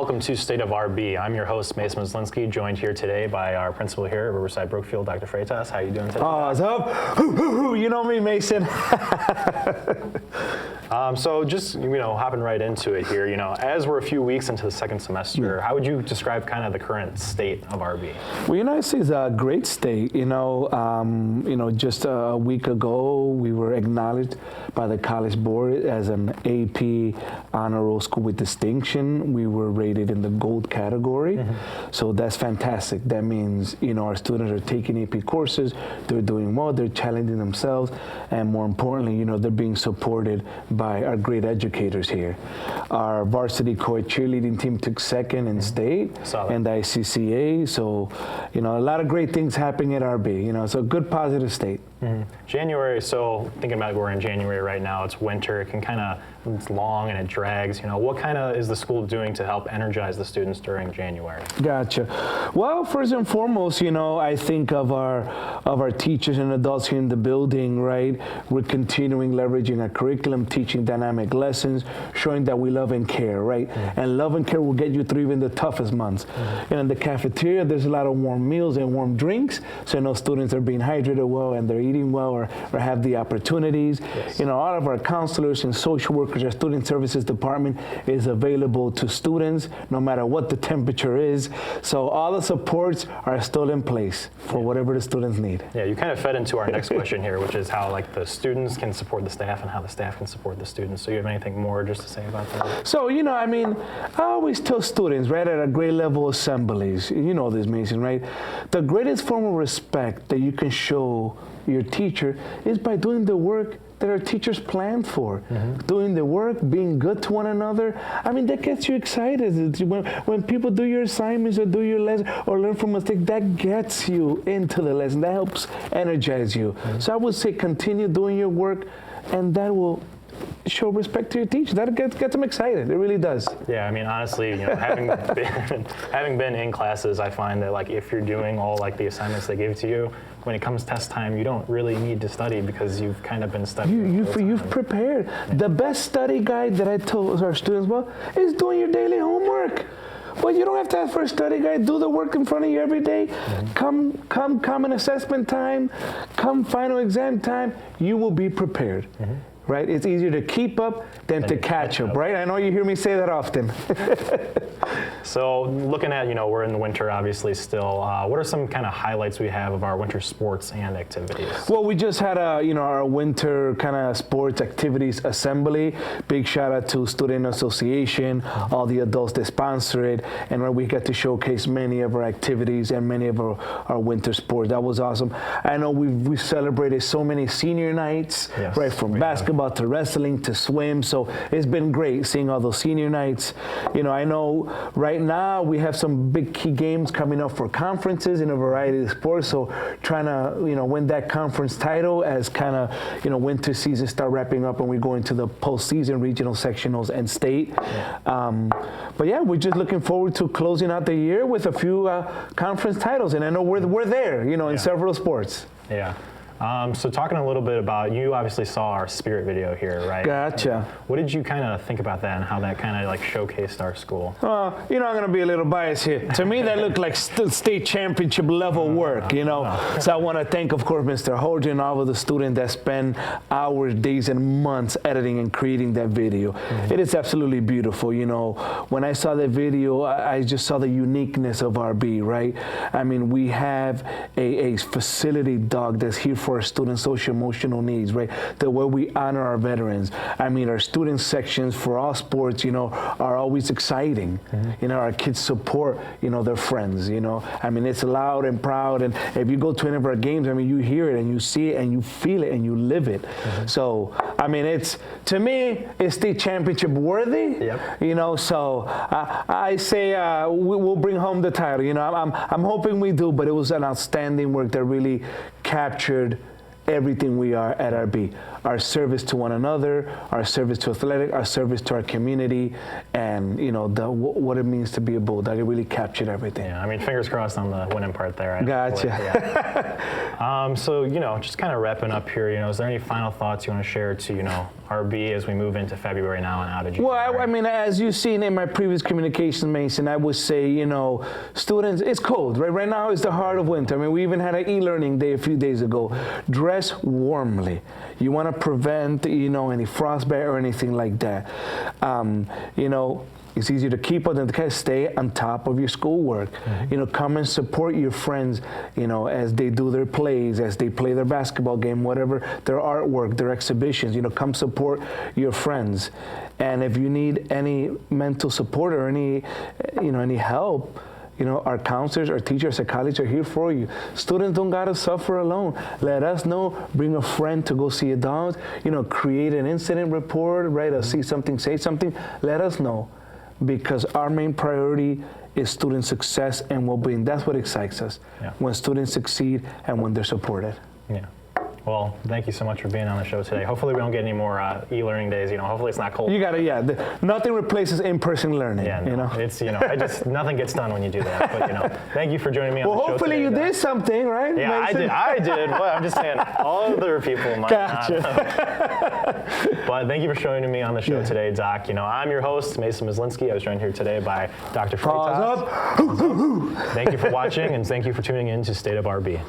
welcome to State of RB. I'm your host, Mason Maslinsky, joined here today by our principal here at Riverside Brookfield, Dr. Freytas. How are you doing today? What's up? You know me, Mason. So just, hopping right into it here, as we're a few weeks into the second semester, how would you describe kind of the current state of RB? Well, United States is a great state. Just a week ago, we were acknowledged by the College Board as an AP honor roll school with distinction. We were rated in the gold category. So that's fantastic. That means, our students are taking AP courses, they're doing well, they're challenging themselves, and more importantly, they're being supported by our great educators here. Our varsity co-ed cheerleading team took second in state and the ICCA. So, a lot of great things happening at RB. So a good positive state. January, so thinking about we're in January right now, it's winter, it's long and it drags. What kind of is the school doing to help energize the students during January? Gotcha. Well, first and foremost, I think of our teachers and adults here in the building, right? We're continuing leveraging our curriculum, teaching dynamic lessons, showing that we love and care, right? And love and care will get you through even the toughest months. In the cafeteria, there's a lot of warm meals and warm drinks, so students are being hydrated well and they're eating well or have the opportunities. All of our counselors and social workers, our student services department is available to students no matter what the temperature is. So all the supports are still in place for whatever the students need. Yeah, you kind of fed into our next question here, which is how the students can support the staff and how the staff can support the students. So you have anything more just to say about that? So, I always tell students, right, at our grade level assemblies, this, Mason, right? The greatest form of respect that you can show your teacher is by doing the work that our teachers planned for. Doing the work, being good to one another. that gets you excited. When people do your assignments or do your lesson or learn from mistakes, that gets you into the lesson. That helps energize you. So I would say continue doing your work, and that will show respect to your teacher. That gets them excited. It really does. Yeah, honestly, having been in classes, I find that if you're doing all the assignments they give to you, when it comes test time, you don't really need to study because you've kind of been studying. You've prepared. The best study guide that I told our students is doing your daily homework. Well, you don't have to ask for a study guide. Do the work in front of you every day. Come common assessment time, come final exam time, you will be prepared. Right? It's easier to keep up than to catch up, right? I know you hear me say that often. So looking at, we're in the winter obviously still, what are some kind of highlights we have of our winter sports and activities? Well, we just had our winter kind of sports activities assembly. Big shout out to Student Association, all the adults that sponsor it, and where we get to showcase many of our activities and many of our winter sports. That was awesome. I know we celebrated so many senior nights, right, from basketball to wrestling to swim. So it's been great seeing all those senior nights. I know right now we have some big key games coming up for conferences in a variety of sports. So trying to, win that conference title as kind of, winter season start wrapping up and we go into the postseason, regional, sectionals, and state. But yeah, we're just looking forward to closing out the year with a few conference titles. And I know we're there, in several sports. Yeah. So talking a little bit about, you obviously saw our spirit video here, right? Gotcha. What did you kind of think about that and how that kind of showcased our school? I'm going to be a little biased here. To me, that looked like state championship level work, So I want to thank, of course, Mr. Holdren and all of the students that spend hours, days, and months editing and creating that video. It is absolutely beautiful, When I saw that video, I just saw the uniqueness of RB, right? We have a facility dog that's here for our students' social emotional needs, right? The way we honor our veterans. Our student sections for all sports, are always exciting. Our kids support, their friends, it's loud and proud. And if you go to any of our games, you hear it and you see it and you feel it and you live it. So, to me, it's state championship worthy. So I say we'll bring home the title. I'm hoping we do, but it was an outstanding work that really captured everything we are at RB. Our service to one another, our service to athletic, our service to our community, and what it means to be a Bulldog. It really captured everything. Yeah, I mean, fingers crossed on the winning part there. Gotcha. Yeah. So, just kind of wrapping up here, is there any final thoughts you want to share to, RB as we move into February now and out of January? Well, I mean, as you've seen in my previous communication, Mason, I would say, students, it's cold, right? Right now it's the heart of winter. I mean, we even had an e-learning day a few days ago. Dress warmly. You want to prevent, any frostbite or anything like that. It's easier to keep up than to stay on top of your schoolwork. Mm-hmm. Come and support your friends, as they do their plays, as they play their basketball game, whatever, their artwork, their exhibitions. Come support your friends. And if you need any mental support or any help, our counselors, our teachers, psychologists are here for you. Students don't gotta suffer alone. Let us know. Bring a friend to go see a dog. Create an incident report. Write a see something, say something. Let us know, because our main priority is student success and well-being. That's what excites us. Yeah. When students succeed and when they're supported. Yeah. Well, thank you so much for being on the show today. Hopefully we don't get any more e-learning days. Hopefully it's not cold. You gotta, nothing replaces in-person learning. Yeah, it's nothing gets done when you do that. But thank you for joining me on the show today. Well, hopefully you did something, right? Yeah, Mason? I did. Well, I'm just saying, other people might not. But thank you for joining me on the show today, Doc. I'm your host, Mason Myslinski. I was joined here today by Dr. Freytas. Pause up. Thank you for watching, and thank you for tuning in to State of RB.